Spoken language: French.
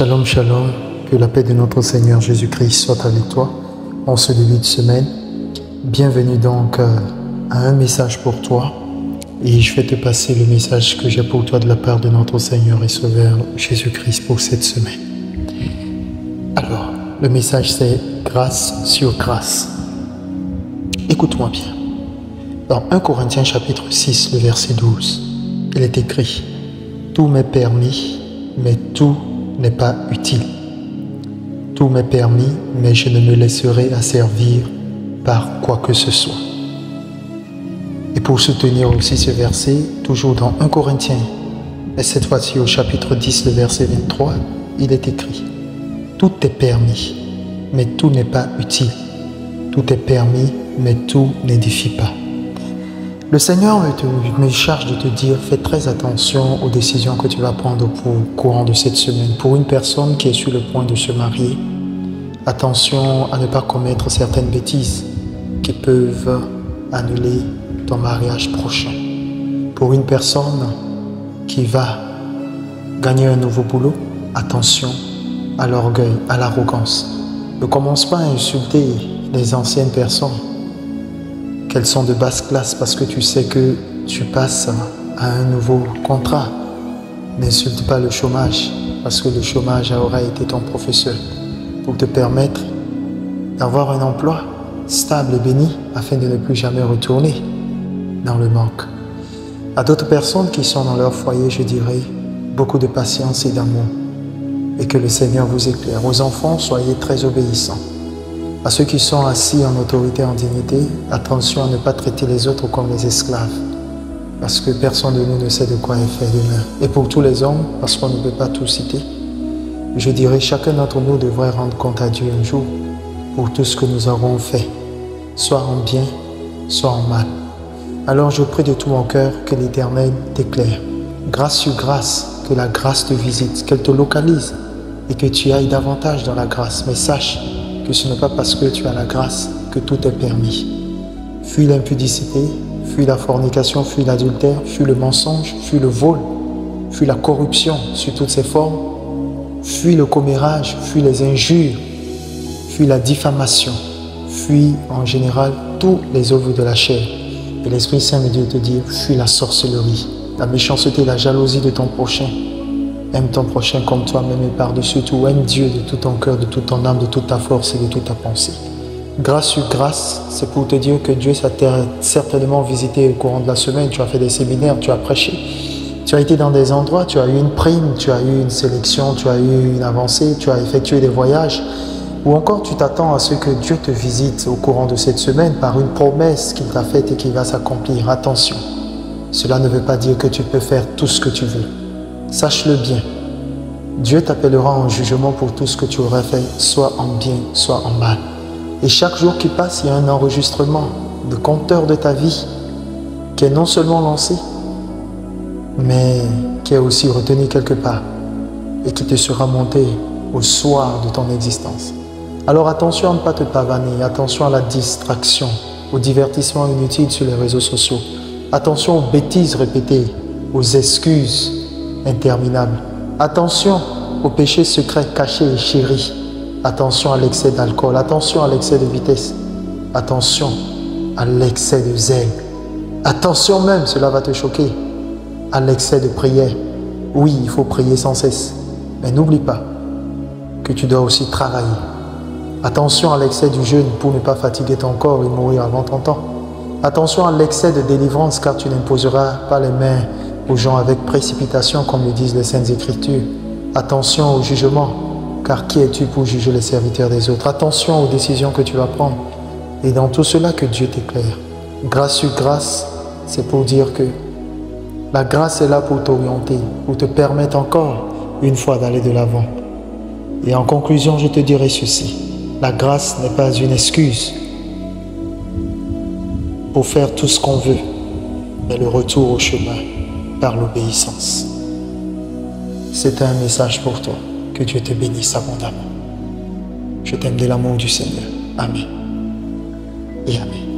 Shalom, shalom, que la paix de notre Seigneur Jésus-Christ soit avec toi en ce début de semaine. Bienvenue donc à un message pour toi et je vais te passer le message que j'ai pour toi de la part de notre Seigneur et Sauveur Jésus-Christ pour cette semaine. Alors, le message c'est grâce sur grâce. Écoute-moi bien. Dans 1 Corinthiens chapitre 6, le verset 12, il est écrit « Tout m'est permis, mais tout n'est pas utile. Tout m'est permis, mais je ne me laisserai asservir par quoi que ce soit. » Et pour soutenir aussi ce verset, toujours dans 1 Corinthiens, et cette fois-ci au chapitre 10, le verset 23, il est écrit « Tout est permis, mais tout n'est pas utile. Tout est permis, mais tout n'édifie pas. » Le Seigneur me charge de te dire, fais très attention aux décisions que tu vas prendre au courant de cette semaine. Pour une personne qui est sur le point de se marier, attention à ne pas commettre certaines bêtises qui peuvent annuler ton mariage prochain. Pour une personne qui va gagner un nouveau boulot, attention à l'orgueil, à l'arrogance. Ne commence pas à insulter les anciennes personnes, qu'elles sont de basse classe parce que tu sais que tu passes à un nouveau contrat. N'insulte pas le chômage parce que le chômage aura été ton professeur pour te permettre d'avoir un emploi stable et béni afin de ne plus jamais retourner dans le manque. À d'autres personnes qui sont dans leur foyer, je dirais beaucoup de patience et d'amour et que le Seigneur vous éclaire. Aux enfants, soyez très obéissants. À ceux qui sont assis en autorité, en dignité, attention à ne pas traiter les autres comme les esclaves, parce que personne de nous ne sait de quoi est fait demain. Et pour tous les hommes, parce qu'on ne peut pas tout citer, je dirais chacun d'entre nous devrait rendre compte à Dieu un jour pour tout ce que nous aurons fait, soit en bien, soit en mal. Alors je prie de tout mon cœur que l'Éternel t'éclaire, grâce sur grâce, que la grâce te visite, qu'elle te localise et que tu ailles davantage dans la grâce. Mais sache que ce n'est pas parce que tu as la grâce que tout est permis. Fuis l'impudicité, fuis la fornication, fuis l'adultère, fuis le mensonge, fuis le vol, fuis la corruption sous toutes ses formes, fuis le commérage, fuis les injures, fuis la diffamation, fuis en général tous les œuvres de la chair. Et l'Esprit Saint me dit de te dire, fuis la sorcellerie, la méchanceté, la jalousie de ton prochain. Aime ton prochain comme toi-même et par-dessus tout, aime Dieu de tout ton cœur, de toute ton âme, de toute ta force et de toute ta pensée. Grâce sur grâce, c'est pour te dire que Dieu t'a certainement visité au courant de la semaine. Tu as fait des séminaires, tu as prêché, tu as été dans des endroits, tu as eu une prime, tu as eu une sélection, tu as eu une avancée, tu as effectué des voyages. Ou encore tu t'attends à ce que Dieu te visite au courant de cette semaine par une promesse qu'il t'a faite et qui va s'accomplir. Attention, cela ne veut pas dire que tu peux faire tout ce que tu veux. Sache-le bien, Dieu t'appellera en jugement pour tout ce que tu aurais fait, soit en bien, soit en mal. Et chaque jour qui passe, il y a un enregistrement de compteur de ta vie qui est non seulement lancé, mais qui est aussi retenu quelque part et qui te sera monté au soir de ton existence. Alors attention à ne pas te pavaner, attention à la distraction, au divertissement inutile sur les réseaux sociaux, attention aux bêtises répétées, aux excuses interminable. Attention aux péchés secrets cachés et chéris. Attention à l'excès d'alcool. Attention à l'excès de vitesse. Attention à l'excès de zèle. Attention même, cela va te choquer, à l'excès de prière. Oui, il faut prier sans cesse. Mais n'oublie pas que tu dois aussi travailler. Attention à l'excès du jeûne pour ne pas fatiguer ton corps et mourir avant ton temps. Attention à l'excès de délivrance car tu n'imposeras pas les mains aux gens avec précipitation, comme le disent les Saintes Écritures. Attention au jugement, car qui es-tu pour juger les serviteurs des autres? Attention aux décisions que tu vas prendre. Et dans tout cela, que Dieu t'éclaire. Grâce sur grâce, c'est pour dire que la grâce est là pour t'orienter, pour te permettre encore une fois d'aller de l'avant. Et en conclusion, je te dirai ceci. La grâce n'est pas une excuse pour faire tout ce qu'on veut, mais le retour au chemin par l'obéissance. C'est un message pour toi. Que Dieu te bénisse abondamment. Je t'aime de l'amour du Seigneur. Amen. Et Amen.